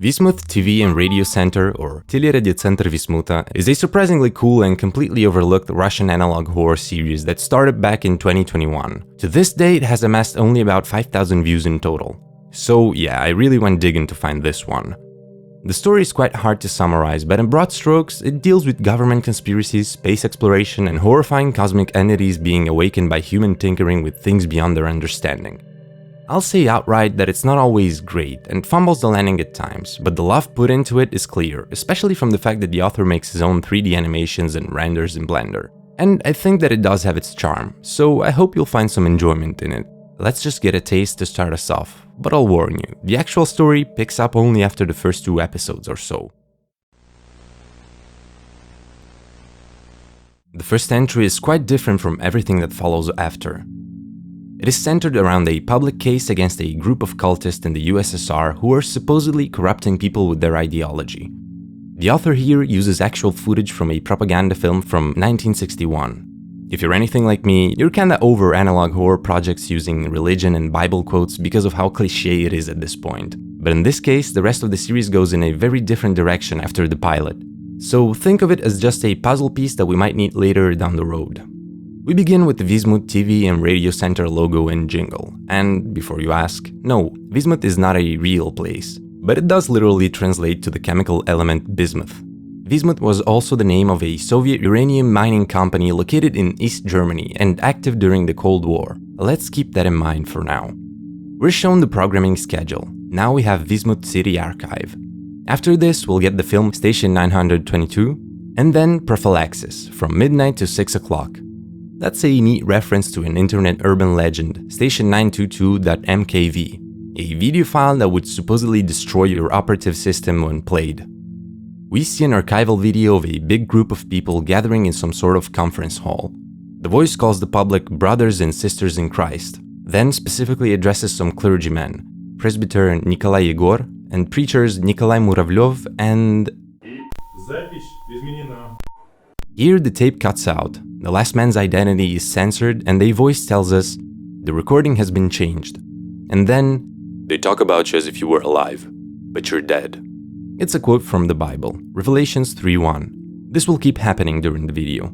Wismuth TV and Radio Center, or TV Radio Center Wismutha, is a surprisingly cool and completely overlooked Russian analog horror series that started back in 2021. To this day, it has amassed only about 5,000 views in total. So yeah, I really went digging to find this one. The story is quite hard to summarize, but in broad strokes, it deals with government conspiracies, space exploration, and horrifying cosmic entities being awakened by human tinkering with things beyond their understanding. I'll say outright that it's not always great and fumbles the landing at times, but the love put into it is clear, especially from the fact that the author makes his own 3D animations and renders in Blender. And I think that it does have its charm, so I hope you'll find some enjoyment in it. Let's just get a taste to start us off, but I'll warn you, the actual story picks up only after the first 2 episodes or so. The first entry is quite different from everything that follows after. It is centered around a public case against a group of cultists in the USSR who are supposedly corrupting people with their ideology. The author here uses actual footage from a propaganda film from 1961. If you're anything like me, you're kinda over analog horror projects using religion and Bible quotes because of how cliché it is at this point. But in this case, the rest of the series goes in a very different direction after the pilot. So think of it as just a puzzle piece that we might need later down the road. We begin with the Wismuth TV and Radio Center logo and jingle. And before you ask, no, Wismuth is not a real place, but it does literally translate to the chemical element bismuth. Wismuth was also the name of a Soviet uranium mining company located in East Germany and active during the Cold War. Let's keep that in mind for now. We're shown the programming schedule. Now we have Wismuth City Archive. After this, we'll get the film Station 922, and then Prophylaxis, from midnight to 6 o'clock. That's a neat reference to an internet urban legend, Station 922.mkv, a video file that would supposedly destroy your operative system when played. We see an archival video of a big group of people gathering in some sort of conference hall. The voice calls the public brothers and sisters in Christ, then specifically addresses some clergymen, Presbyter Nikolai Yegor, and preachers Nikolai Muravlev and... Here the tape cuts out, the last man's identity is censored, and a voice tells us, the recording has been changed. And then, they talk about you as if you were alive, but you're dead. It's a quote from the Bible, Revelations 3:1. This will keep happening during the video.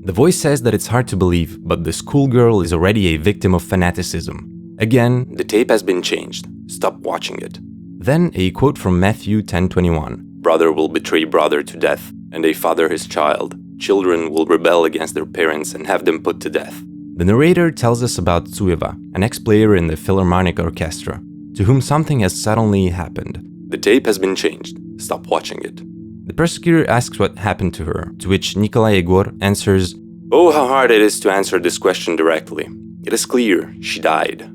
The voice says that it's hard to believe, but the schoolgirl is already a victim of fanaticism. Again, the tape has been changed. Stop watching it. Then a quote from Matthew 10:21. Brother will betray brother to death, and a father his child. Children will rebel against their parents and have them put to death. The narrator tells us about Tsueva, an ex-player in the Philharmonic Orchestra, to whom something has suddenly happened. The tape has been changed. Stop watching it. The prosecutor asks what happened to her, to which Nikolai Yegor answers, "Oh, how hard it is to answer this question directly. It is clear, she died.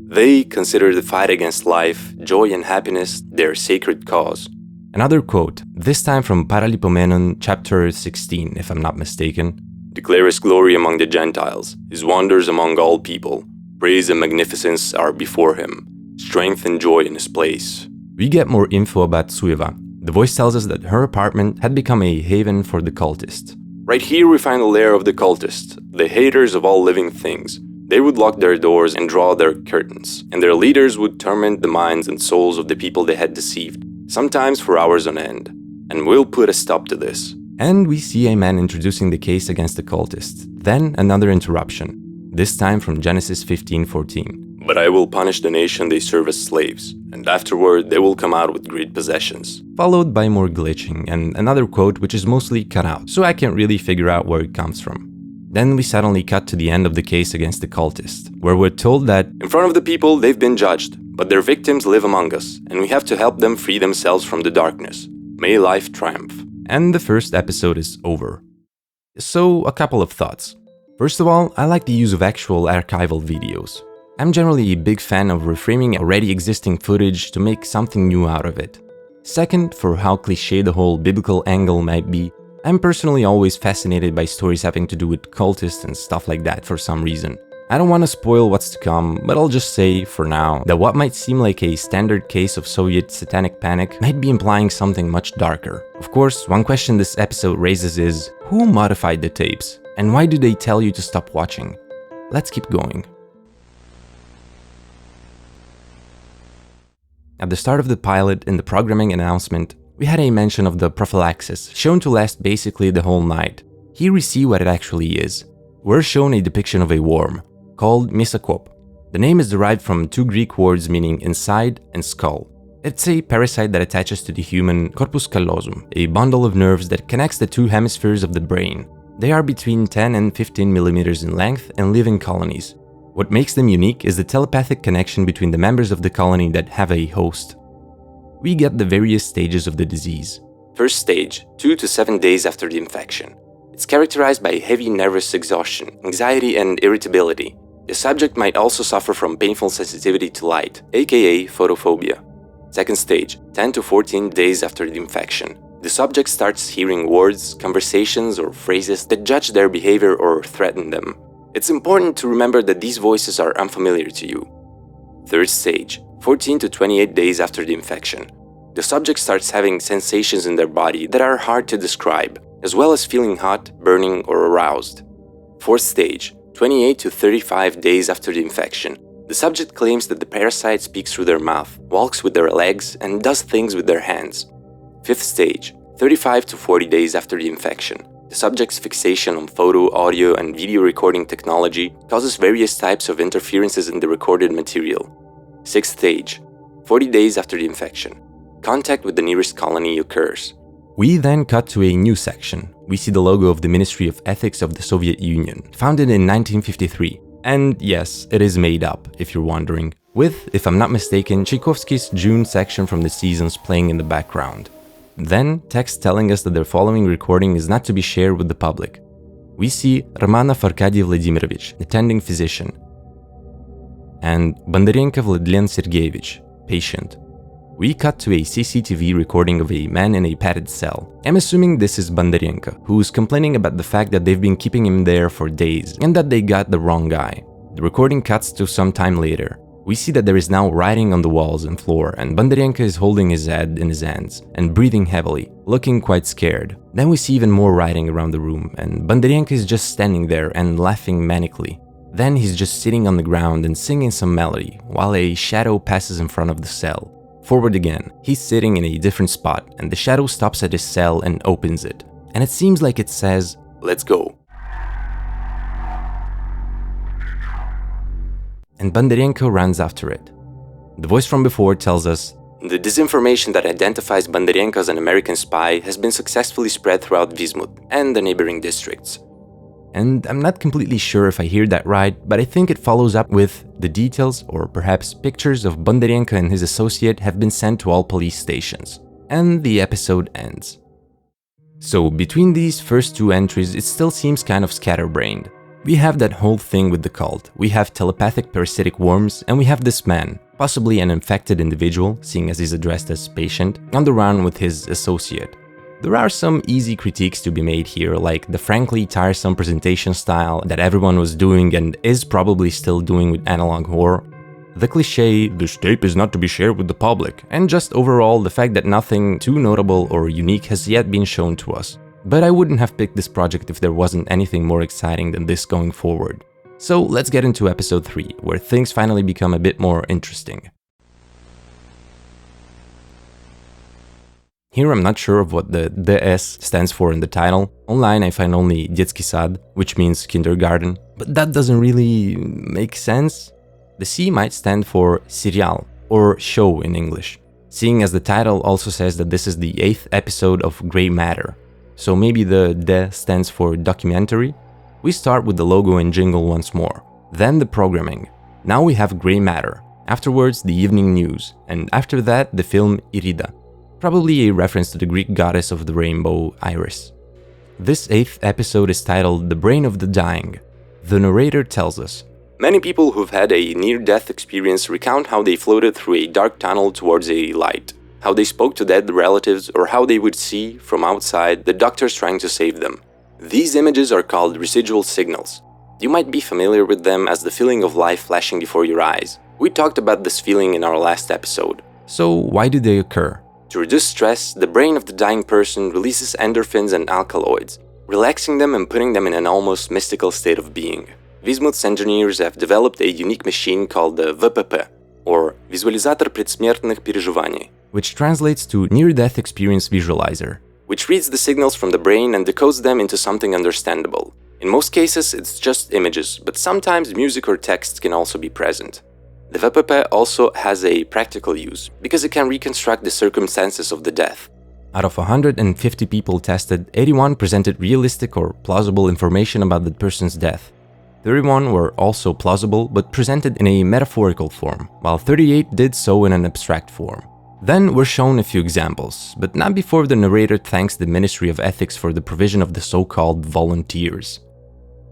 They consider the fight against life, joy and happiness their sacred cause." Another quote, this time from Paralipomenon chapter 16, if I'm not mistaken. "Declare his glory among the Gentiles, his wonders among all people. Praise and magnificence are before him. Strength and joy in his place." We get more info about Tsueva. The voice tells us that her apartment had become a haven for the cultists. Right here we find the lair of the cultists, the haters of all living things. They would lock their doors and draw their curtains, and their leaders would torment the minds and souls of the people they had deceived, sometimes for hours on end. And we'll put a stop to this. And we see a man introducing the case against the cultists. Then another interruption, this time from Genesis 15:14. "But I will punish the nation they serve as slaves, and afterward they will come out with great possessions." Followed by more glitching and another quote which is mostly cut out, so I can't really figure out where it comes from. Then we suddenly cut to the end of the case against the cultists, where we're told that in front of the people they've been judged, but their victims live among us, and we have to help them free themselves from the darkness. May life triumph. And the first episode is over. So, a couple of thoughts. First of all, I like the use of actual archival videos. I'm generally a big fan of reframing already existing footage to make something new out of it. Second, for how cliché the whole biblical angle might be, I'm personally always fascinated by stories having to do with cultists and stuff like that for some reason. I don't want to spoil what's to come, but I'll just say, for now, that what might seem like a standard case of Soviet satanic panic might be implying something much darker. Of course, one question this episode raises is, who modified the tapes? And why do they tell you to stop watching? let's keep going. At the start of the pilot, in the programming announcement, we had a mention of the Prophylaxis, shown to last basically the whole night. Here we see what it actually is. We're shown a depiction of a worm, called Misakop. The name is derived from two Greek words meaning inside and skull. It's a parasite that attaches to the human corpus callosum, a bundle of nerves that connects the two hemispheres of the brain. They are between 10 and 15 millimeters in length and live in colonies. What makes them unique is the telepathic connection between the members of the colony that have a host. We get the various stages of the disease. First stage, 2 to 7 days after the infection. It's characterized by heavy nervous exhaustion, anxiety, and irritability. The subject might also suffer from painful sensitivity to light, aka photophobia. Second stage, 10 to 14 days after the infection. The subject starts hearing words, conversations, or phrases that judge their behavior or threaten them. It's important to remember that these voices are unfamiliar to you. Third stage, 14 to 28 days after the infection. The subject starts having sensations in their body that are hard to describe, as well as feeling hot, burning, or aroused. Fourth stage, 28 to 35 days after the infection. The subject claims that the parasite speaks through their mouth, walks with their legs, and does things with their hands. Fifth stage, 35 to 40 days after the infection. The subject's fixation on photo, audio, and video recording technology causes various types of interferences in the recorded material. Sixth stage, 40 days after the infection. Contact with the nearest colony occurs. We then cut to a new section. We see the logo of the Ministry of Ethics of the Soviet Union, founded in 1953. And yes, it is made up, if you're wondering, with, if I'm not mistaken, Tchaikovsky's June section from the Seasons playing in the background. Then, text telling us that the following recording is not to be shared with the public. We see Romanov Arkady Vladimirovich, attending physician, and Bondarenko Vladlen Sergeyevich, patient. We cut to a CCTV recording of a man in a padded cell. I'm assuming this is Bondarenko, who's complaining about the fact that they've been keeping him there for days and that they got the wrong guy. The recording cuts to some time later. We see that there is now writing on the walls and floor, and Bondarenko is holding his head in his hands and breathing heavily, looking quite scared. Then we see even more writing around the room, and Bondarenko is just standing there and laughing manically. Then he's just sitting on the ground and singing some melody, while a shadow passes in front of the cell. Forward again, he's sitting in a different spot, and the shadow stops at his cell and opens it. And it seems like it says, "Let's go." And Bondarenko runs after it. The voice from before tells us, "The disinformation that identifies Bondarenko as an American spy has been successfully spread throughout Wismuth and the neighboring districts." And I'm not completely sure if I hear that right, but I think it follows up with the details, or perhaps pictures, of Bondarenko and his associate have been sent to all police stations. And the episode ends. So between these first two entries, it still seems kind of scatterbrained. We have that whole thing with the cult, we have telepathic parasitic worms, and we have this man, possibly an infected individual, seeing as he's addressed as patient, on the run with his associate. There are some easy critiques to be made here, like the frankly tiresome presentation style that everyone was doing and is probably still doing with analog horror, the cliché, "this tape is not to be shared with the public," and just overall the fact that nothing too notable or unique has yet been shown to us. But I wouldn't have picked this project if there wasn't anything more exciting than this going forward. So let's get into episode 3, where things finally become a bit more interesting. Here I'm not sure of what the DS stands for in the title. Online I find only Детский сад, which means kindergarten, but that doesn't really make sense. The C might stand for serial, or show in English, seeing as the title also says that this is the 8th episode of Grey Matter. So maybe the D stands for documentary? We start with the logo and jingle once more, then the programming. Now we have Grey Matter, afterwards the evening news, and after that the film Irida. Probably a reference to the Greek goddess of the rainbow, Iris. This 8th episode is titled The Brain of the Dying. The narrator tells us, "Many people who've had a near-death experience recount how they floated through a dark tunnel towards a light, how they spoke to dead relatives, or how they would see, from outside, the doctors trying to save them. These images are called residual signals. You might be familiar with them as the feeling of life flashing before your eyes. We talked about this feeling in our last episode. So why do they occur? To reduce stress, the brain of the dying person releases endorphins and alkaloids, relaxing them and putting them in an almost mystical state of being. Wismuth's engineers have developed a unique machine called the ВПП, or Визуализатор предсмертных переживаний, which translates to Near-Death Experience Visualizer, which reads the signals from the brain and decodes them into something understandable. In most cases, it's just images, but sometimes music or text can also be present. The ВПП also has a practical use, because it can reconstruct the circumstances of the death. Out of 150 people tested, 81 presented realistic or plausible information about the person's death. 31 were also plausible, but presented in a metaphorical form, while 38 did so in an abstract form. Then were shown a few examples, but not before the narrator thanks the Ministry of Ethics for the provision of the so-called volunteers.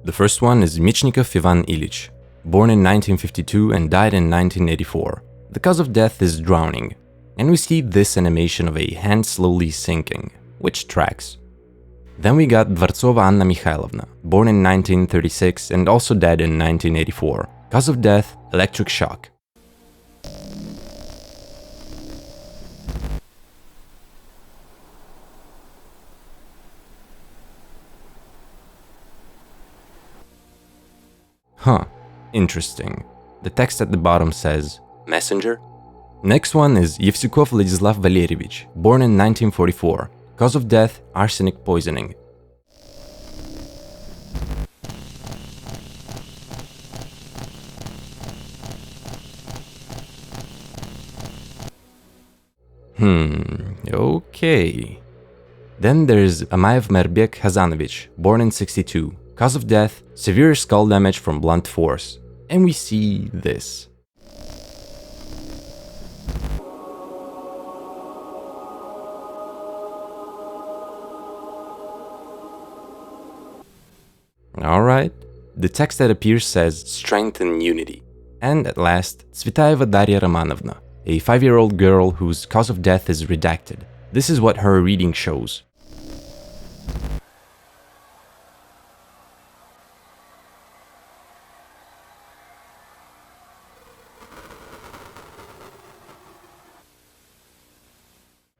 The first one is Michnikov Ivan Ilyich, born in 1952 and died in 1984. The cause of death is drowning, and we see this animation of a hand slowly sinking, which tracks. Then we got Dvartsova Anna Mikhailovna, born in 1936 and also dead in 1984. Cause of death, electric shock. Huh, interesting. The text at the bottom says, messenger? Next one is Yevsukov Vladislav Valerievich, born in 1944. Cause of death, arsenic poisoning. Okay. Then there's Amayev Merbek Hazanovich, born in 62. Cause of death, severe skull damage from blunt force. And we see this. Alright, the text that appears says strength and unity. And at last, Tsvetaeva Daria Romanovna, a 5-year-old girl whose cause of death is redacted. This is what her reading shows.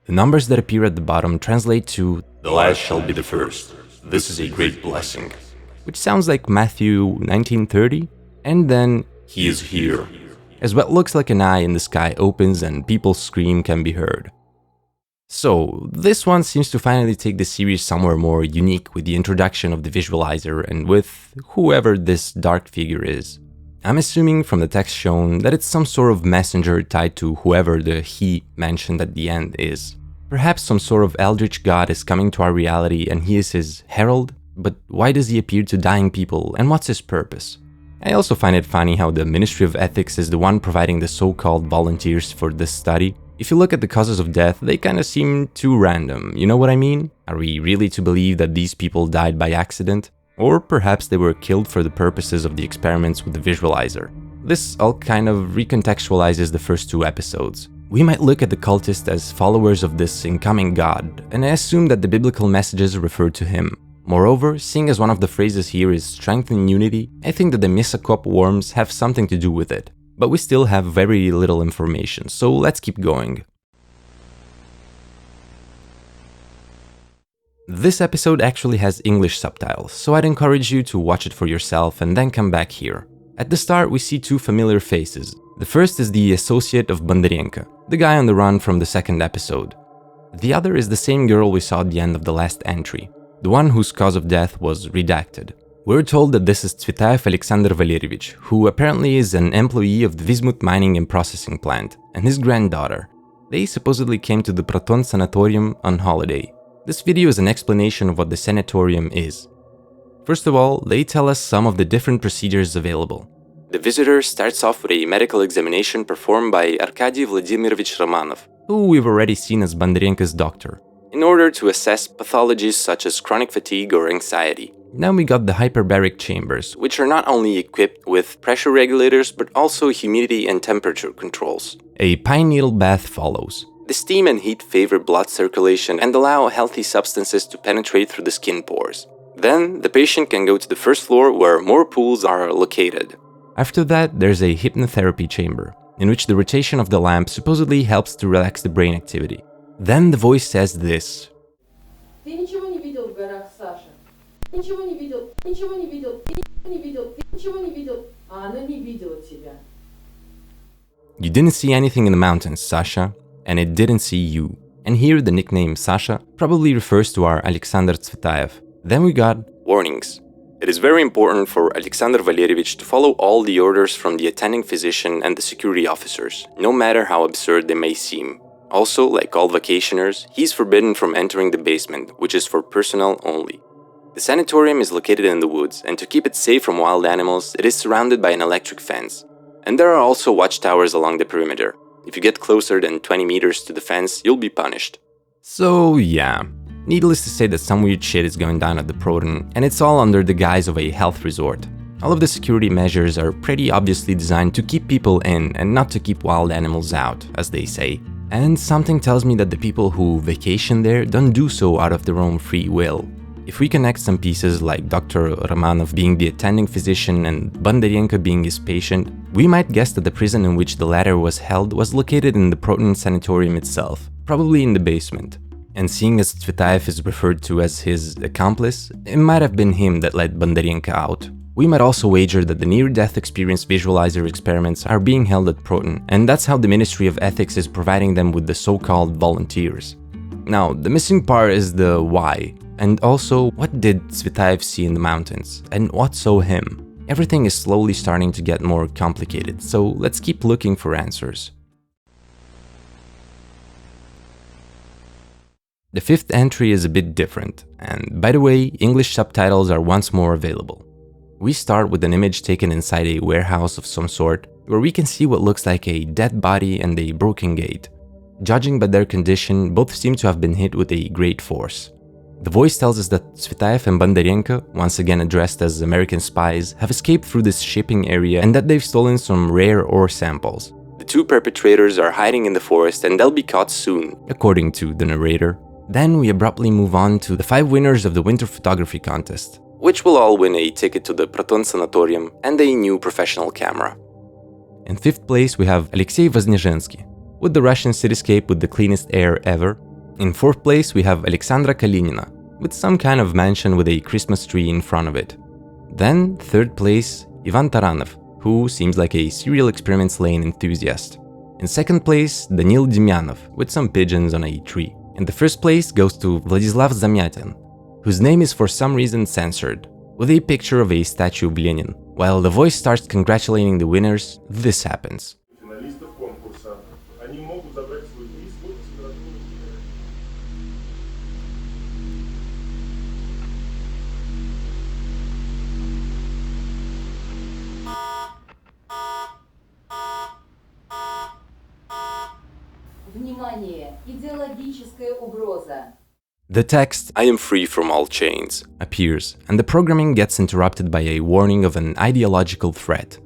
The numbers that appear at the bottom translate to "The last shall be the first. This is a great blessing," which sounds like Matthew 19:30, and then "He is here," as what looks like an eye in the sky opens and people's scream can be heard. So, this one seems to finally take the series somewhere more unique with the introduction of the visualizer and with whoever this dark figure is. I'm assuming from the text shown that it's some sort of messenger tied to whoever the he mentioned at the end is. Perhaps some sort of eldritch god is coming to our reality and he is his herald? But why does he appear to dying people and what's his purpose? I also find it funny how the Ministry of Ethics is the one providing the so-called volunteers for this study. If you look at the causes of death, they kinda seem too random, you know what I mean? Are we really to believe that these people died by accident? Or perhaps they were killed for the purposes of the experiments with the visualizer. This all kind of recontextualizes the first 2 episodes. We might look at the cultists as followers of this incoming god, and I assume that the biblical messages refer to him. Moreover, seeing as one of the phrases here is strength and unity, I think that the Misakop worms have something to do with it. But we still have very little information, so let's keep going. This episode actually has English subtitles, so I'd encourage you to watch it for yourself and then come back here. At the start, we see 2 familiar faces. The first is the associate of Bondarenko, the guy on the run from the 2nd episode. The other is the same girl we saw at the end of the last entry, the one whose cause of death was redacted. We're told that this is Tsvetaev Alexander Valerievich, who apparently is an employee of the Wismuth mining and processing plant, and his granddaughter. They supposedly came to the Proton Sanatorium on holiday. This video is an explanation of what the sanatorium is. First of all, they tell us some of the different procedures available. The visitor starts off with a medical examination performed by Arkady Vladimirovich Romanov, who we've already seen as Bondarenko's doctor, in order to assess pathologies such as chronic fatigue or anxiety. Now we got the hyperbaric chambers, which are not only equipped with pressure regulators but also humidity and temperature controls. A pine needle bath follows. The steam and heat favor blood circulation and allow healthy substances to penetrate through the skin pores. Then, the patient can go to the first floor where more pools are located. After that, there's a hypnotherapy chamber, in which the rotation of the lamp supposedly helps to relax the brain activity. Then the voice says this. Ты ничего не видел в горах, Саша. Ничего не видел, ничего не видел. You didn't see anything in the mountains, Sasha, and it didn't see you. And here the nickname Sasha probably refers to our Alexander Tsvetaev. Then we got warnings. It is very important for Alexander Valerievich to follow all the orders from the attending physician and the security officers, no matter how absurd they may seem. Also, like all vacationers, he's forbidden from entering the basement, which is for personnel only. The sanatorium is located in the woods, and to keep it safe from wild animals, it is surrounded by an electric fence. And there are also watchtowers along the perimeter. If you get closer than 20 meters to the fence, you'll be punished. So yeah, needless to say that some weird shit is going down at the Proton, and it's all under the guise of a health resort. All of the security measures are pretty obviously designed to keep people in and not to keep wild animals out, as they say. And something tells me that the people who vacation there don't do so out of their own free will. If we connect some pieces like Dr. Romanov being the attending physician and Bondarenko being his patient, we might guess that the prison in which the latter was held was located in the Proton sanatorium itself, probably in the basement. And seeing as Tsvetaev is referred to as his accomplice, it might have been him that let Bondarenko out. We might also wager that the near-death experience visualizer experiments are being held at Proton, and that's how the Ministry of Ethics is providing them with the so-called volunteers. Now, the missing part is the why, and also what did Tsvetaev see in the mountains, and what saw him? Everything is slowly starting to get more complicated, so let's keep looking for answers. The fifth entry is a bit different, and by the way, English subtitles are once more available. We start with an image taken inside a warehouse of some sort, where we can see what looks like a dead body and a broken gate. Judging by their condition, both seem to have been hit with a great force. The voice tells us that Tsvetaev and Bondarenko, once again addressed as American spies, have escaped through this shipping area and that they've stolen some rare ore samples. The two perpetrators are hiding in the forest and they'll be caught soon, according to the narrator. Then we abruptly move on to the 5 winners of the Winter Photography Contest, which will all win a ticket to the Proton Sanatorium and a new professional camera. In 5th place we have Alexei Vozhnezhensky, with the Russian cityscape with the cleanest air ever. In 4th place we have Alexandra Kalinina, with some kind of mansion with a Christmas tree in front of it. Then 3rd place, Ivan Taranov, who seems like a serial experiments lane enthusiast. In 2nd place, Danil Demyanov, with some pigeons on a tree. And the 1st place goes to Vladislav Zamyatin, whose name is for some reason censored, with a picture of a statue of Lenin. While the voice starts congratulating the winners, this happens. The text, "I am free from all chains," appears, and the programming gets interrupted by a warning of an ideological threat.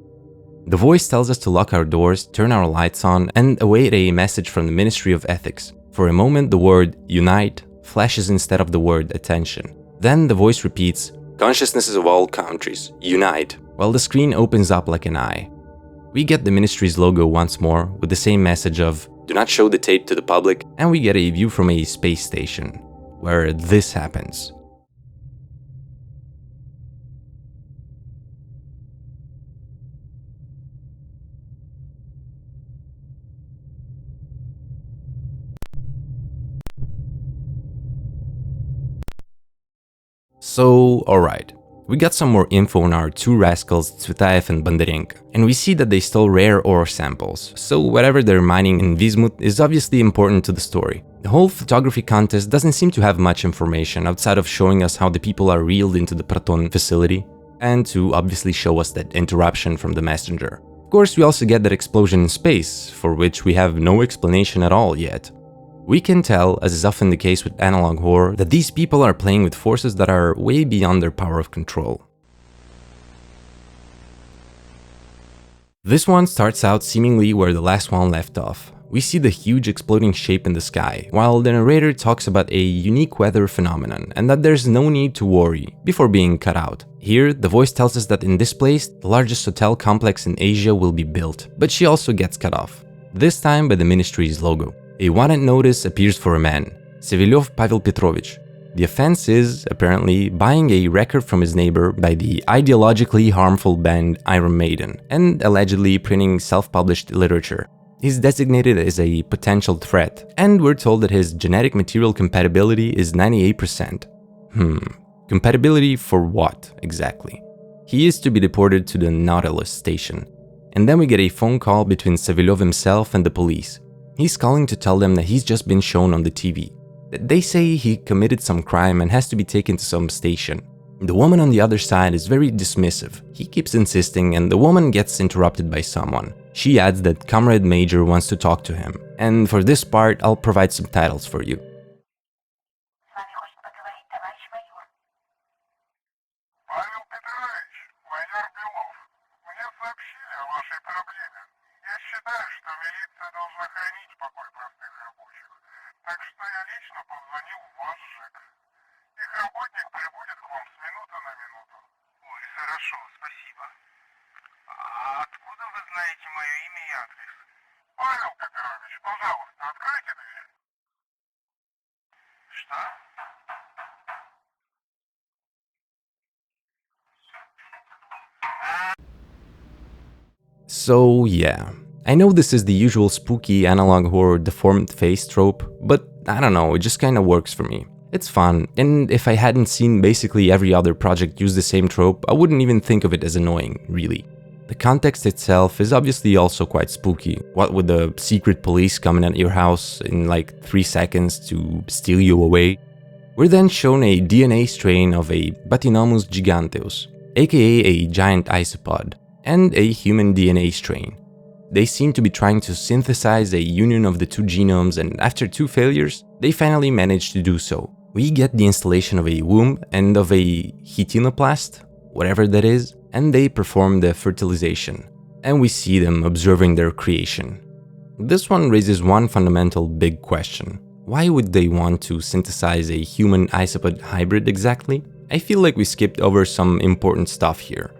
The voice tells us to lock our doors, turn our lights on, and await a message from the Ministry of Ethics. For a moment, the word "unite" flashes instead of the word "attention." Then the voice repeats, "Consciousnesses of all countries, unite," while the screen opens up like an eye. We get the Ministry's logo once more, with the same message of "Do not show the tape to the public," and we get a view from a space station, where this happens. So, alright. We got some more info on our 2 rascals, Tsvetaev and Bondarenko, and we see that they stole rare ore samples, so whatever they're mining in Wismuth is obviously important to the story. The whole photography contest doesn't seem to have much information outside of showing us how the people are reeled into the Proton facility, and to obviously show us that interruption from the messenger. Of course, we also get that explosion in space, for which we have no explanation at all yet. We can tell, as is often the case with analog horror, that these people are playing with forces that are way beyond their power of control. This one starts out seemingly where the last one left off. We see the huge exploding shape in the sky, while the narrator talks about a unique weather phenomenon and that there's no need to worry, before being cut out. Here, the voice tells us that in this place, the largest hotel complex in Asia will be built, but she also gets cut off. This time by the ministry's logo. A wanted notice appears for a man, Sevilyov Pavel Petrovich, The offense is, apparently, buying a record from his neighbor by the ideologically harmful band Iron Maiden, and allegedly printing self-published literature. He's designated as a potential threat, and we're told that his genetic material compatibility is 98%. Compatibility for what, exactly? He is to be deported to the Nautilus station. And then we get a phone call between Savilyov himself and the police. He's calling to tell them that he's just been shown on the TV. They say he committed some crime and has to be taken to some station. The woman on the other side is very dismissive. He keeps insisting and the woman gets interrupted by someone. She adds that Comrade Major wants to talk to him. And for this part, I'll provide subtitles for you. So yeah, I know this is the usual spooky analog horror deformed face trope, but I don't know, it just kinda works for me. It's fun, and if I hadn't seen basically every other project use the same trope, I wouldn't even think of it as annoying, really. The context itself is obviously also quite spooky. What with the secret police coming at your house in like 3 seconds to steal you away? We're then shown a DNA strain of a Bathynomus giganteus, aka a giant isopod, and a human DNA strain. They seem to be trying to synthesize a union of the two genomes, and after 2 failures, they finally managed to do so. We get the installation of a womb and of a chitinoplast, whatever that is, and they perform the fertilization. And we see them observing their creation. This one raises one fundamental big question. Why would they want to synthesize a human isopod hybrid exactly? I feel like we skipped over some important stuff here.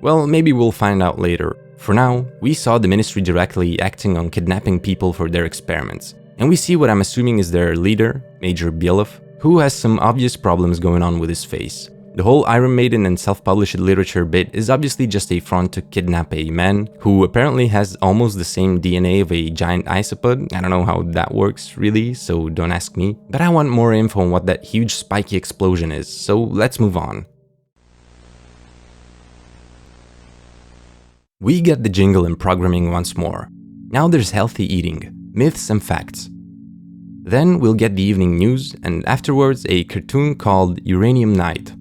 Well, maybe we'll find out later. For now, we saw the ministry directly acting on kidnapping people for their experiments. And we see what I'm assuming is their leader, Major Bielov, who has some obvious problems going on with his face. The whole Iron Maiden and self-published literature bit is obviously just a front to kidnap a man who apparently has almost the same DNA of a giant isopod. I don't know how that works really, so don't ask me. But I want more info on what that huge spiky explosion is, so let's move on. We get the jingle and programming once more. Now there's healthy eating, myths and facts. Then we'll get the evening news, and afterwards a cartoon called Uranium Night.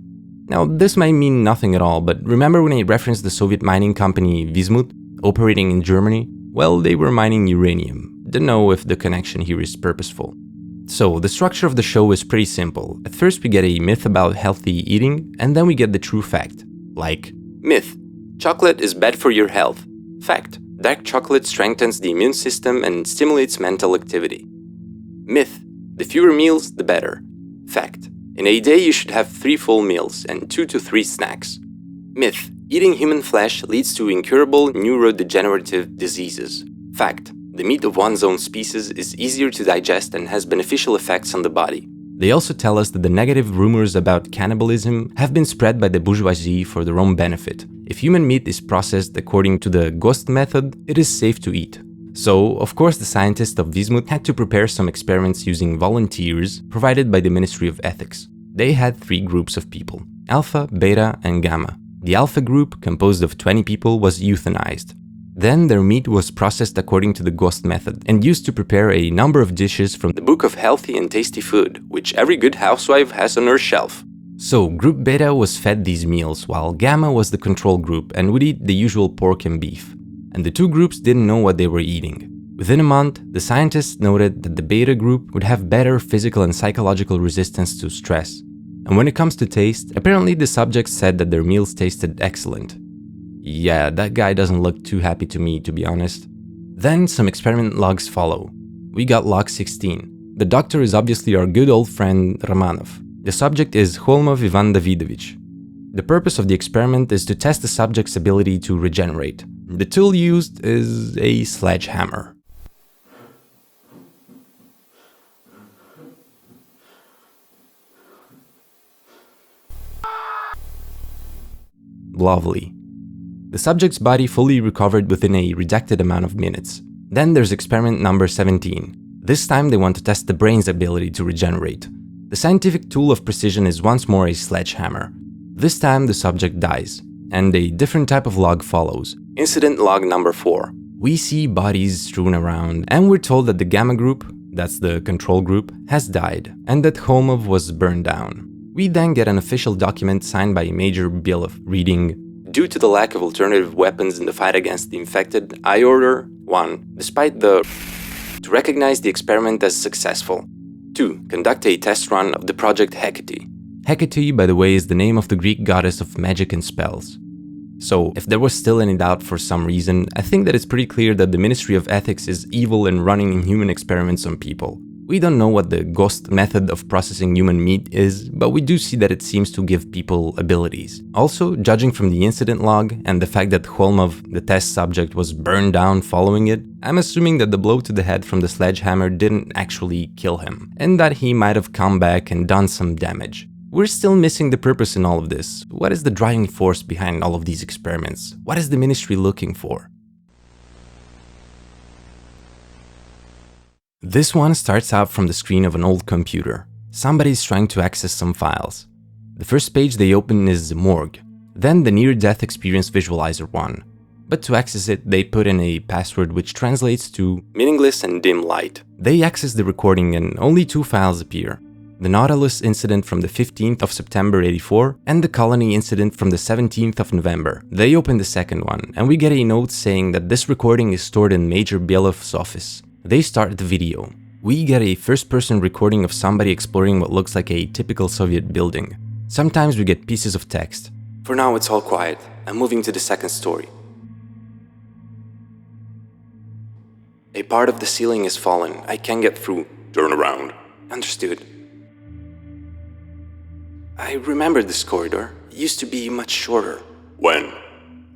Now this might mean nothing at all, but remember when I referenced the Soviet mining company Wismuth, operating in Germany? Well, they were mining uranium. Don't know if the connection here is purposeful. So the structure of the show is pretty simple. At first we get a myth about healthy eating, and then we get the true fact. Like, myth: chocolate is bad for your health. Fact: dark chocolate strengthens the immune system and stimulates mental activity. Myth: the fewer meals, the better. Fact: in a day you should have 3 full meals and 2 to 3 snacks. Myth: eating human flesh leads to incurable neurodegenerative diseases. Fact: the meat of one's own species is easier to digest and has beneficial effects on the body. They also tell us that the negative rumors about cannibalism have been spread by the bourgeoisie for their own benefit. If human meat is processed according to the Ghost method, it is safe to eat. So, of course, the scientists of Wismuth had to prepare some experiments using volunteers provided by the Ministry of Ethics. They had 3 groups of people: Alpha, Beta, and Gamma. The Alpha group, composed of 20 people, was euthanized. Then their meat was processed according to the Ghost method and used to prepare a number of dishes from the Book of Healthy and Tasty Food, which every good housewife has on her shelf. So, Group Beta was fed these meals, while Gamma was the control group and would eat the usual pork and beef. And the 2 groups didn't know what they were eating. Within a month, the scientists noted that the Beta group would have better physical and psychological resistance to stress. And when it comes to taste, apparently the subjects said that their meals tasted excellent. Yeah, that guy doesn't look too happy to me, to be honest. Then some experiment logs follow. We got log 16. The doctor is obviously our good old friend Romanov. The subject is Holmov Ivan Davidovich. The purpose of the experiment is to test the subject's ability to regenerate. The tool used is a sledgehammer. lovely. The subject's body fully recovered within a redacted amount of minutes. Then there's experiment number 17. This time they want to test the brain's ability to regenerate. The scientific tool of precision is once more a sledgehammer. This time the subject dies, and a different type of log follows. Incident log number 4. We see bodies strewn around, and we're told that the Gamma group, that's the control group, has died, and that Holmov was burned down. We then get an official document signed by Major Bielov reading, "Due to the lack of alternative weapons in the fight against the infected, I order 1. Despite the to recognize the experiment as successful. 2. Conduct a test run of the project Hecate." Hecate, by the way, is the name of the Greek goddess of magic and spells. So, if there was still any doubt for some reason, I think that it's pretty clear that the Ministry of Ethics is evil and running inhuman experiments on people. We don't know what the ghost method of processing human meat is, but we do see that it seems to give people abilities. Also, judging from the incident log and the fact that Holmov, the test subject, was burned down following it, I'm assuming that the blow to the head from the sledgehammer didn't actually kill him, and that he might have come back and done some damage. We're still missing the purpose in all of this. What is the driving force behind all of these experiments? What is the ministry looking for? This one starts out from the screen of an old computer. Somebody's trying to access some files. The first page they open is the morgue, then the near-death experience visualizer one. But to access it, they put in a password which translates to meaningless and dim light. They access the recording and only 2 files appear. The Nautilus incident from the 15th of September 84 and the Colony incident from the 17th of November. They open the second one, and we get a note saying that this recording is stored in Major Bielov's office. They start the video. We get a first-person recording of somebody exploring what looks like a typical Soviet building. Sometimes we get pieces of text. "For now it's all quiet. I'm moving to the second story. A part of the ceiling is fallen. I can't get through. Turn around." Understood. I remember this corridor. It used to be much shorter. When?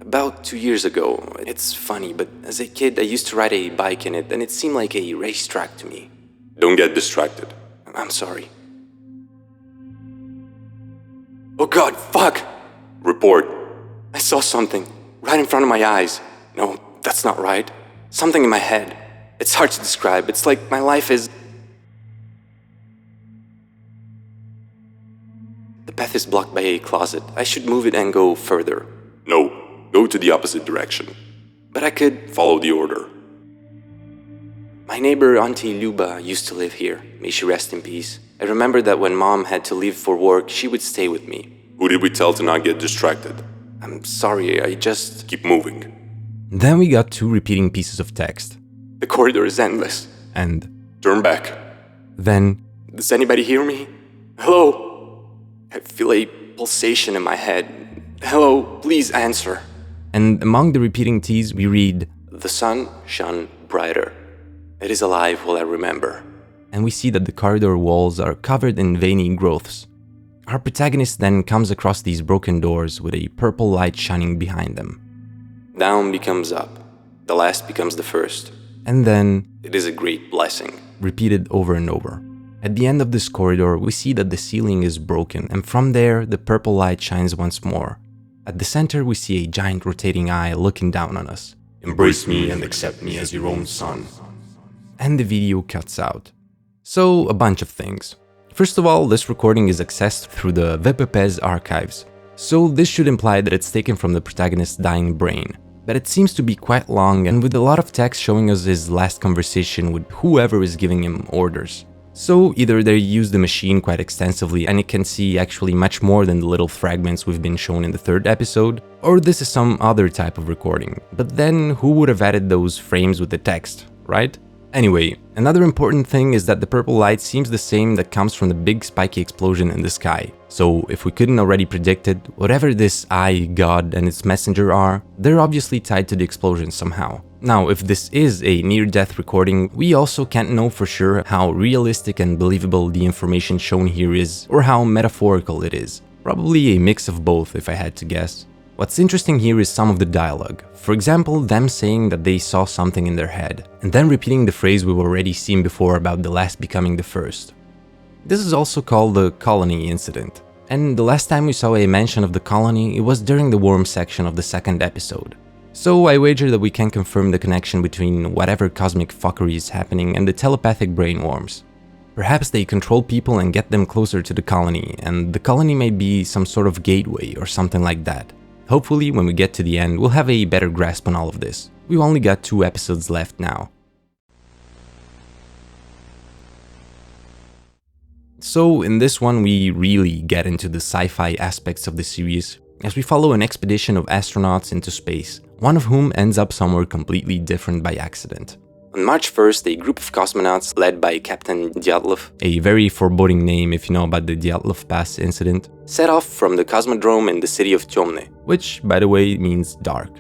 About 2 years ago. It's funny, but as a kid I used to ride a bike in it and it seemed like a racetrack to me. Don't get distracted. I'm sorry. Oh god, fuck! Report. I saw something right in front of my eyes. No, that's not right. Something in my head. It's hard to describe. It's like my life is... The path is blocked by a closet. I should move it and go further. No, go to the opposite direction. But I could follow the order. My neighbor Auntie Luba used to live here. May she rest in peace. I remember that when Mom had to leave for work, she would stay with me. Who did we tell to not get distracted? I'm sorry, I just... Keep moving. Then we got 2 repeating pieces of text. The corridor is endless. And... Turn back. Then... Does anybody hear me? Hello? I feel a pulsation in my head. Hello, please answer. And among the repeating T's we read, The sun shone brighter. It is alive while I remember. And we see that the corridor walls are covered in veiny growths. Our protagonist then comes across these broken doors with a purple light shining behind them. Down becomes up. The last becomes the first. And then, it is a great blessing. Repeated over and over. At the end of this corridor, we see that the ceiling is broken, and from there, the purple light shines once more. At the center, we see a giant rotating eye looking down on us. Embrace me and accept me as your own son. And the video cuts out. So, a bunch of things. First of all, this recording is accessed through the Wismuth Archives. So this should imply that it's taken from the protagonist's dying brain. But it seems to be quite long and with a lot of text showing us his last conversation with whoever is giving him orders. So either they use the machine quite extensively and it can see actually much more than the little fragments we've been shown in the 3rd episode, or this is some other type of recording. But then who would have added those frames with the text, right? Anyway, another important thing is that the purple light seems the same that comes from the big spiky explosion in the sky. So if we couldn't already predict it, whatever this eye, God, and its messenger are, they're obviously tied to the explosion somehow. Now, if this is a near-death recording, we also can't know for sure how realistic and believable the information shown here is, or how metaphorical it is. Probably a mix of both, if I had to guess. What's interesting here is some of the dialogue. For example, them saying that they saw something in their head, and then repeating the phrase we've already seen before about the last becoming the first. This is also called the Colony incident. And the last time we saw a mention of the colony, it was during the worm section of the second episode. So I wager that we can confirm the connection between whatever cosmic fuckery is happening and the telepathic brain worms. Perhaps they control people and get them closer to the colony, and the colony may be some sort of gateway or something like that. Hopefully, when we get to the end, we'll have a better grasp on all of this. We've only got 2 episodes left now. So in this one, we really get into the sci-fi aspects of the series, as we follow an expedition of astronauts into space, one of whom ends up somewhere completely different by accident. On March 1st, a group of cosmonauts led by Captain Dyatlov, a very foreboding name if you know about the Dyatlov Pass incident, set off from the cosmodrome in the city of Temne, which, by the way, means dark.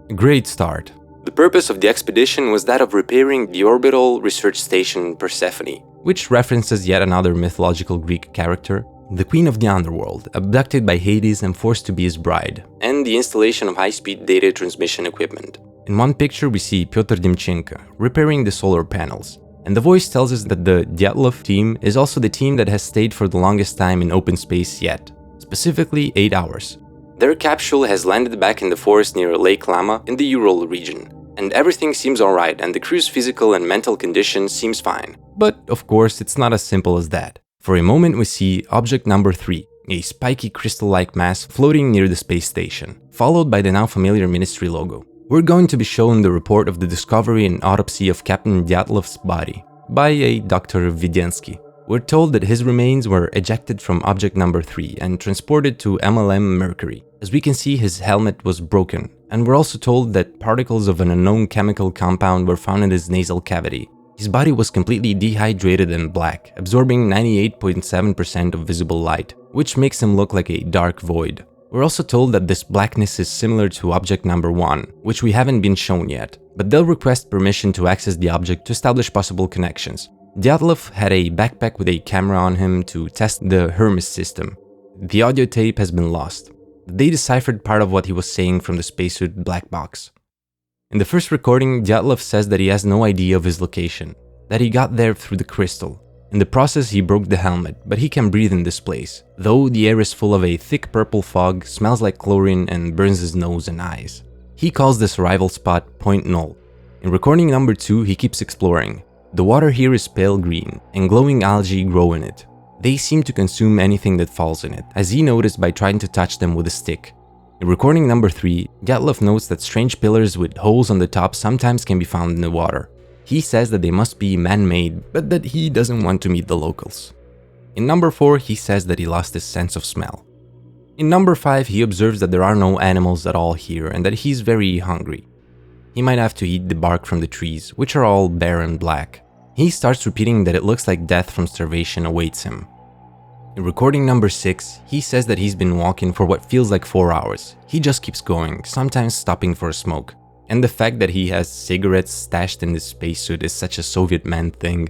A great start. The purpose of the expedition was that of repairing the orbital research station Persephone, which references yet another mythological Greek character, the queen of the underworld, abducted by Hades and forced to be his bride, and the installation of high-speed data transmission equipment. In one picture we see Pyotr Demchenko repairing the solar panels, and the voice tells us that the Dyatlov team is also the team that has stayed for the longest time in open space yet, specifically 8 hours. Their capsule has landed back in the forest near Lake Lama in the Ural region, and everything seems alright and the crew's physical and mental condition seems fine. But of course it's not as simple as that. For a moment we see object number 3, a spiky crystal-like mass floating near the space station, followed by the now familiar ministry logo. We're going to be shown the report of the discovery and autopsy of Captain Dyatlov's body by a Dr. Vidensky. We're told that his remains were ejected from object number 3 and transported to MLM Mercury. As we can see, his helmet was broken, and we're also told that particles of an unknown chemical compound were found in his nasal cavity. His body was completely dehydrated and black, absorbing 98.7% of visible light, which makes him look like a dark void. We're also told that this blackness is similar to object number 1, which we haven't been shown yet, but they'll request permission to access the object to establish possible connections. Dyatlov had a backpack with a camera on him to test the Hermes system. The audio tape has been lost. They deciphered part of what he was saying from the spacesuit black box. In the first recording, Dyatlov says that he has no idea of his location, that he got there through the crystal. In the process, he broke the helmet, but he can breathe in this place, though the air is full of a thick purple fog, smells like chlorine, and burns his nose and eyes. He calls this arrival spot Point Null. In recording number 2, he keeps exploring. The water here is pale green, and glowing algae grow in it. They seem to consume anything that falls in it, as he noticed by trying to touch them with a stick. In recording number 3, Dyatlov notes that strange pillars with holes on the top sometimes can be found in the water. He says that they must be man-made, but that he doesn't want to meet the locals. In number 4, he says that he lost his sense of smell. In number 5, he observes that there are no animals at all here and that he's very hungry. He might have to eat the bark from the trees, which are all bare and black. He starts repeating that it looks like death from starvation awaits him. In recording number 6, he says that he's been walking for what feels like 4 hours. He just keeps going, sometimes stopping for a smoke. And the fact that he has cigarettes stashed in his spacesuit is such a Soviet man thing.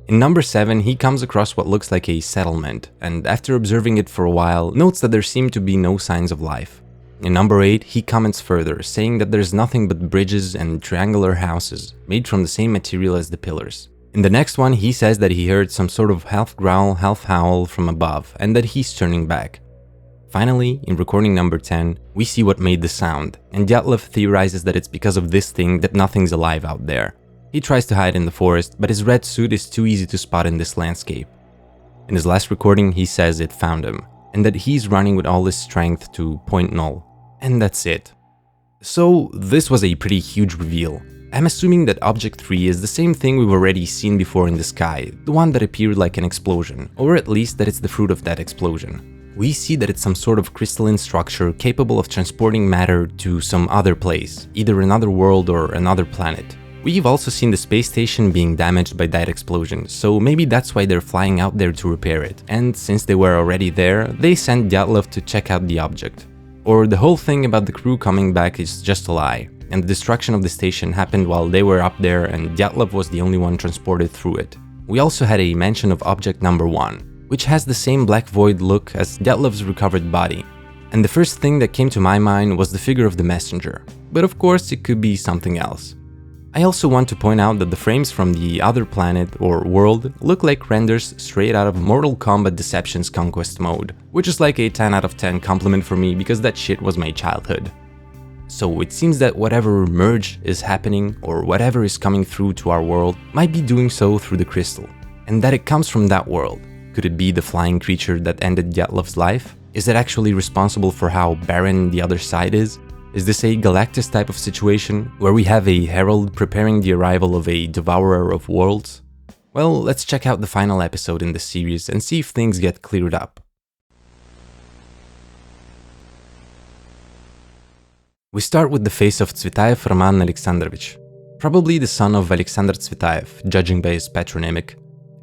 In number 7, he comes across what looks like a settlement, and after observing it for a while, notes that there seem to be no signs of life. In number 8, he comments further, saying that there's nothing but bridges and triangular houses, made from the same material as the pillars. In the next one, he says that he heard some sort of half growl, half howl from above, and that he's turning back. Finally, in recording number 10, we see what made the sound, and Dyatlov theorizes that it's because of this thing that nothing's alive out there. He tries to hide in the forest, but his red suit is too easy to spot in this landscape. In his last recording, he says it found him, and that he's running with all his strength to Point Null. And that's it. So, this was a pretty huge reveal. I'm assuming that Object 3 is the same thing we've already seen before in the sky, the one that appeared like an explosion, or at least that it's the fruit of that explosion. We see that it's some sort of crystalline structure capable of transporting matter to some other place, either another world or another planet. We've also seen the space station being damaged by that explosion, so maybe that's why they're flying out there to repair it, and since they were already there, they sent Dyatlov to check out the object. Or the whole thing about the crew coming back is just a lie, and the destruction of the station happened while they were up there and Dyatlov was the only one transported through it. We also had a mention of object number 1, which has the same black void look as Dyatlov's recovered body. And the first thing that came to my mind was the figure of the messenger, but of course it could be something else. I also want to point out that the frames from the other planet or world look like renders straight out of Mortal Kombat Deception's Conquest mode, which is like a 10 out of 10 compliment for me because that shit was my childhood. So it seems that whatever merge is happening or whatever is coming through to our world might be doing so through the crystal, and that it comes from that world. Could it be the flying creature that ended Dyatlov's life? Is it actually responsible for how barren the other side is? Is this a Galactus type of situation, where we have a herald preparing the arrival of a devourer of worlds? Well, let's check out the final episode in this series and see if things get cleared up. We start with the face of Tsvetaev Roman Alexandrovich, probably the son of Alexander Tsvetaev, judging by his patronymic.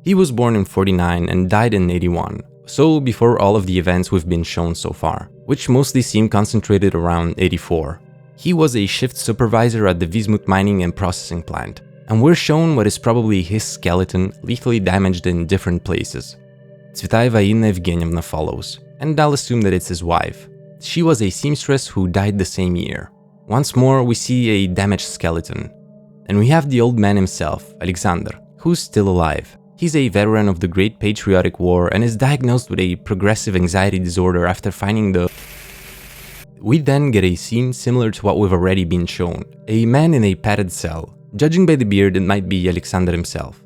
He was born in 49 and died in 81, so before all of the events we've been shown so far, which mostly seem concentrated around 84. He was a shift supervisor at the Wismuth mining and processing plant, and we're shown what is probably his skeleton lethally damaged in different places. Tsvetaeva Inna Evgenievna follows, and I'll assume that it's his wife. She was a seamstress who died the same year. Once more, we see a damaged skeleton. And we have the old man himself, Alexander, who's still alive. He's a veteran of the Great Patriotic War and is diagnosed with a progressive anxiety disorder after finding the... We then get a scene similar to what we've already been shown. A man in a padded cell. Judging by the beard, it might be Alexander himself.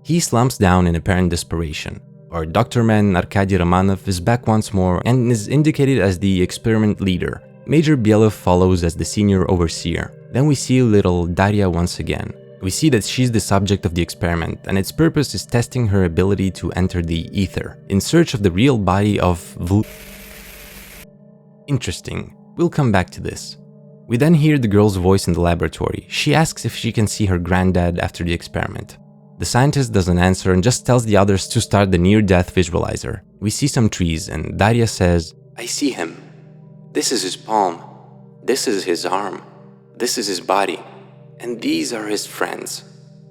He slumps down in apparent desperation. Our Dr. Man Arkady Romanov is back once more and is indicated as the experiment leader. Major Bielov follows as the senior overseer. Then we see little Daria once again. We see that she's the subject of the experiment, and its purpose is testing her ability to enter the ether, in search of the real body of Interesting. We'll come back to this. We then hear the girl's voice in the laboratory. She asks if she can see her granddad after the experiment. The scientist doesn't answer and just tells the others to start the near-death visualizer. We see some trees, and Daria says, "I see him. This is his palm. This is his arm. This is his body. And these are his friends."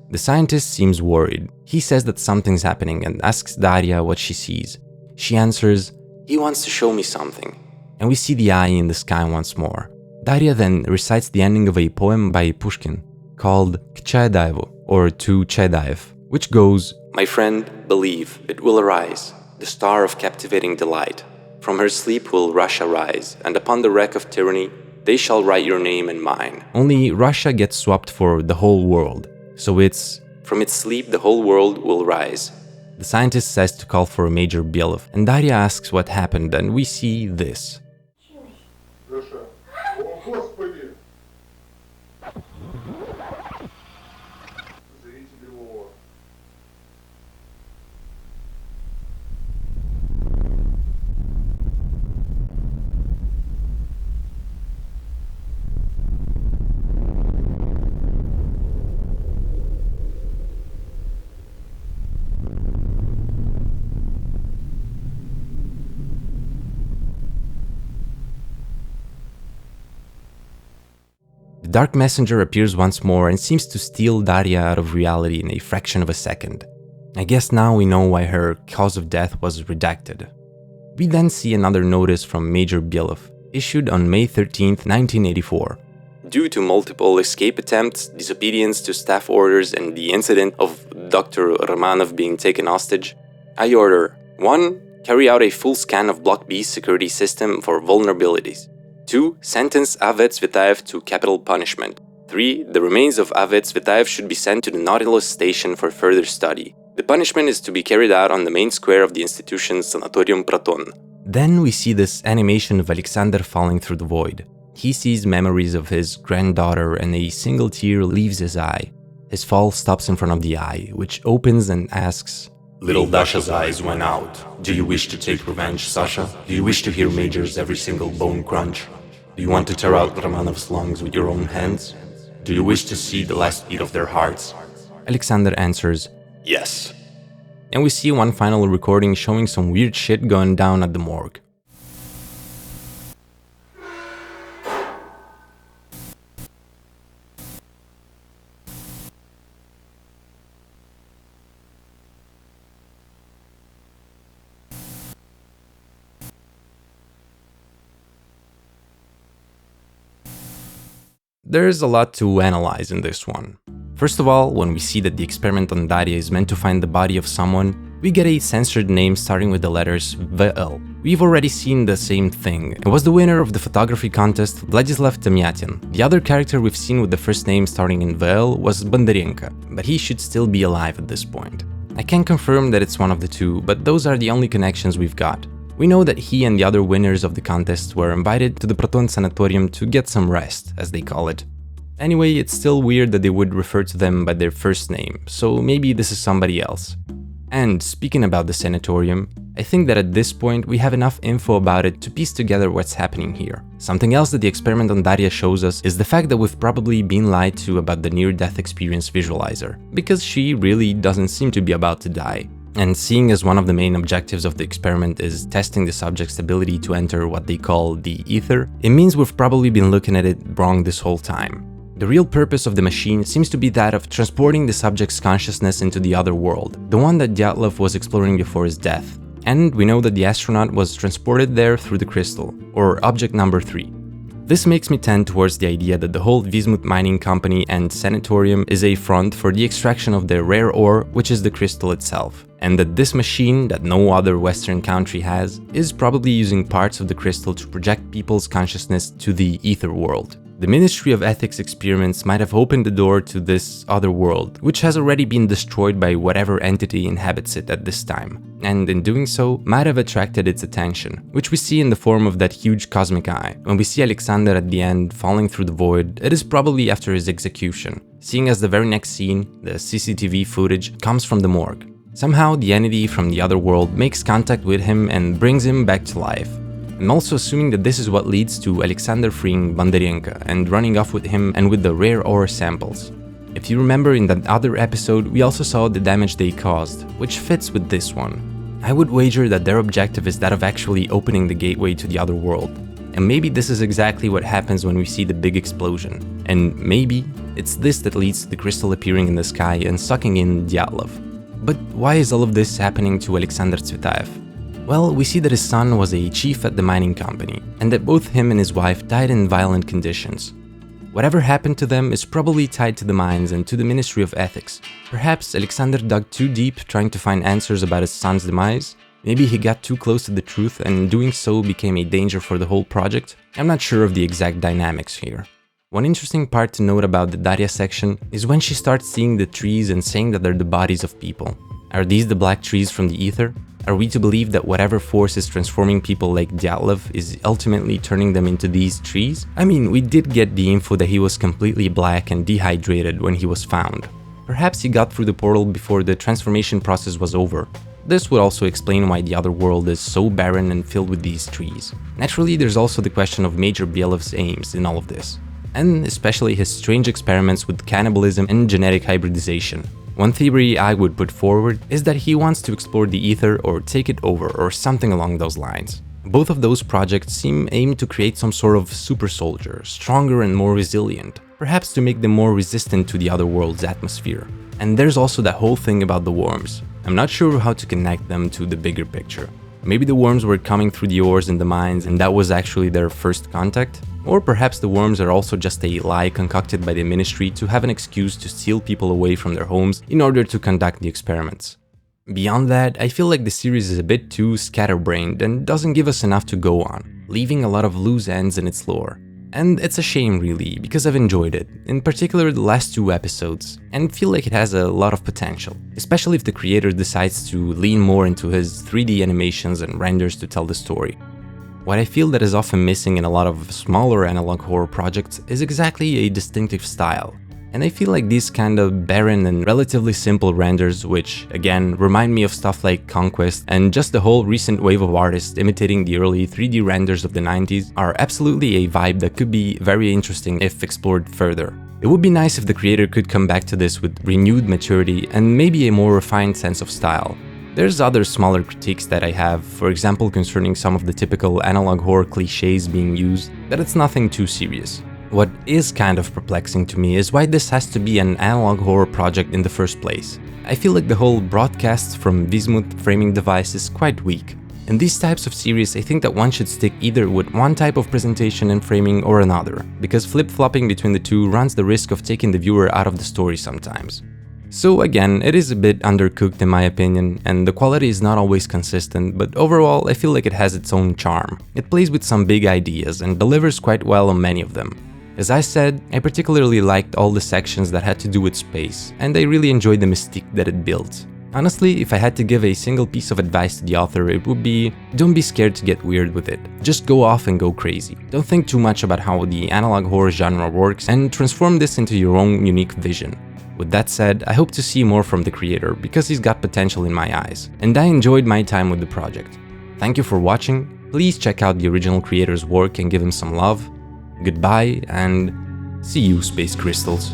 The scientist seems worried. He says that something's happening and asks Daria what she sees. She answers, "He wants to show me something." And we see the eye in the sky once more. Daria then recites the ending of a poem by Pushkin called K Chayadaevu, or To Chayadaev, which goes, "My friend, believe, it will arise, the star of captivating delight. From her sleep will Russia rise, and upon the wreck of tyranny, they shall write your name and mine." Only Russia gets swapped for the whole world. So it's, "From its sleep the whole world will rise." The scientist says to call for Major Bielov, and Daria asks what happened, and we see this. The Dark Messenger appears once more and seems to steal Daria out of reality in a fraction of a second. I guess now we know why her cause of death was redacted. We then see another notice from Major Bielov, issued on May 13, 1984. "Due to multiple escape attempts, disobedience to staff orders, and the incident of Dr. Romanov being taken hostage, I order 1. Carry out a full scan of Block B's security system for vulnerabilities. 2. Sentence Avet Tsvetaev to capital punishment. 3. The remains of Avet Tsvetaev should be sent to the Nautilus station for further study. The punishment is to be carried out on the main square of the institution's Sanatorium Proton." Then we see this animation of Alexander falling through the void. He sees memories of his granddaughter and a single tear leaves his eye. His fall stops in front of the eye, which opens and asks, Little Dasha's eyes went out. Do you wish to take revenge, Sasha? Do you wish to hear Major's every single bone crunch? Do you want to tear out Romanov's lungs with your own hands? Do you wish to see the last beat of their hearts? Alexander answers, "Yes." and we see one final recording showing some weird shit going down at the morgue. There's a lot to analyze in this one. First of all, when we see that the experiment on Daria is meant to find the body of someone, we get a censored name starting with the letters VL. We've already seen the same thing. It was the winner of the photography contest, Vladislav Temyatin. The other character we've seen with the first name starting in VL was Bondarenko, but he should still be alive at this point. I can't confirm that it's one of the two, but those are the only connections we've got. We know that he and the other winners of the contest were invited to the Proton Sanatorium to get some rest, as they call it. Anyway, it's still weird that they would refer to them by their first name, so maybe this is somebody else. And speaking about the sanatorium, I think that at this point we have enough info about it to piece together what's happening here. Something else that the experiment on Daria shows us is the fact that we've probably been lied to about the near-death experience visualizer, because she really doesn't seem to be about to die. And seeing as one of the main objectives of the experiment is testing the subject's ability to enter what they call the ether, it means we've probably been looking at it wrong this whole time. The real purpose of the machine seems to be that of transporting the subject's consciousness into the other world, the one that Dyatlov was exploring before his death. And we know that the astronaut was transported there through the crystal, or object number 3. This makes me tend towards the idea that the whole Wismuth mining company and sanatorium is a front for the extraction of the rare ore, which is the crystal itself, and that this machine, that no other Western country has, is probably using parts of the crystal to project people's consciousness to the ether world. The Ministry of Ethics experiments might have opened the door to this other world, which has already been destroyed by whatever entity inhabits it at this time, and in doing so, might have attracted its attention, which we see in the form of that huge cosmic eye. When we see Alexander at the end falling through the void, it is probably after his execution, seeing as the very next scene, the CCTV footage, comes from the morgue. Somehow, the entity from the other world makes contact with him and brings him back to life. I'm also assuming that this is what leads to Alexander freeing Bondarenko and running off with him and with the rare ore samples. If you remember, in that other episode we also saw the damage they caused, which fits with this one. I would wager that their objective is that of actually opening the gateway to the other world. And maybe this is exactly what happens when we see the big explosion. And maybe it's this that leads to the crystal appearing in the sky and sucking in Dyatlov. But why is all of this happening to Alexander Tsvetaev? Well, we see that his son was a chief at the mining company, and that both him and his wife died in violent conditions. Whatever happened to them is probably tied to the mines and to the Ministry of Ethics. Perhaps Alexander dug too deep trying to find answers about his son's demise. Maybe he got too close to the truth and in doing so became a danger for the whole project. I'm not sure of the exact dynamics here. One interesting part to note about the Daria section is when she starts seeing the trees and saying that they're the bodies of people. Are these the black trees from the ether? Are we to believe that whatever force is transforming people like Dyatlov is ultimately turning them into these trees? I mean, we did get the info that he was completely black and dehydrated when he was found. Perhaps he got through the portal before the transformation process was over. This would also explain why the other world is so barren and filled with these trees. Naturally, there's also the question of Major Bielov's aims in all of this, and especially his strange experiments with cannibalism and genetic hybridization. One theory I would put forward is that he wants to explore the ether or take it over or something along those lines. Both of those projects seem aimed to create some sort of super soldier, stronger and more resilient, perhaps to make them more resistant to the other world's atmosphere. And there's also that whole thing about the worms. I'm not sure how to connect them to the bigger picture. Maybe the worms were coming through the ores in the mines and that was actually their first contact? Or perhaps the worms are also just a lie concocted by the ministry to have an excuse to steal people away from their homes in order to conduct the experiments. Beyond that, I feel like the series is a bit too scatterbrained and doesn't give us enough to go on, leaving a lot of loose ends in its lore. And it's a shame really, because I've enjoyed it, in particular the last 2 episodes, and feel like it has a lot of potential, especially if the creator decides to lean more into his 3D animations and renders to tell the story. What I feel that is often missing in a lot of smaller analog horror projects is exactly a distinctive style. And I feel like these kind of barren and relatively simple renders, which again remind me of stuff like Conquest and just the whole recent wave of artists imitating the early 3D renders of the 90s, are absolutely a vibe that could be very interesting if explored further. It would be nice if the creator could come back to this with renewed maturity and maybe a more refined sense of style. There's other smaller critiques that I have, for example concerning some of the typical analog horror cliches being used, but it's nothing too serious. What is kind of perplexing to me is why this has to be an analog horror project in the first place. I feel like the whole broadcast from Wismuth framing device is quite weak. In these types of series, I think that one should stick either with one type of presentation and framing or another, because flip-flopping between the two runs the risk of taking the viewer out of the story sometimes. So again, it is a bit undercooked in my opinion, and the quality is not always consistent, but overall I feel like it has its own charm. It plays with some big ideas and delivers quite well on many of them. As I said, I particularly liked all the sections that had to do with space, and I really enjoyed the mystique that it built. Honestly, if I had to give a single piece of advice to the author, it would be, don't be scared to get weird with it. Just go off and go crazy. Don't think too much about how the analog horror genre works, and transform this into your own unique vision. With that said, I hope to see more from the creator, because he's got potential in my eyes, and I enjoyed my time with the project. Thank you for watching, please check out the original creator's work and give him some love. Goodbye, and see you, Space Crystals.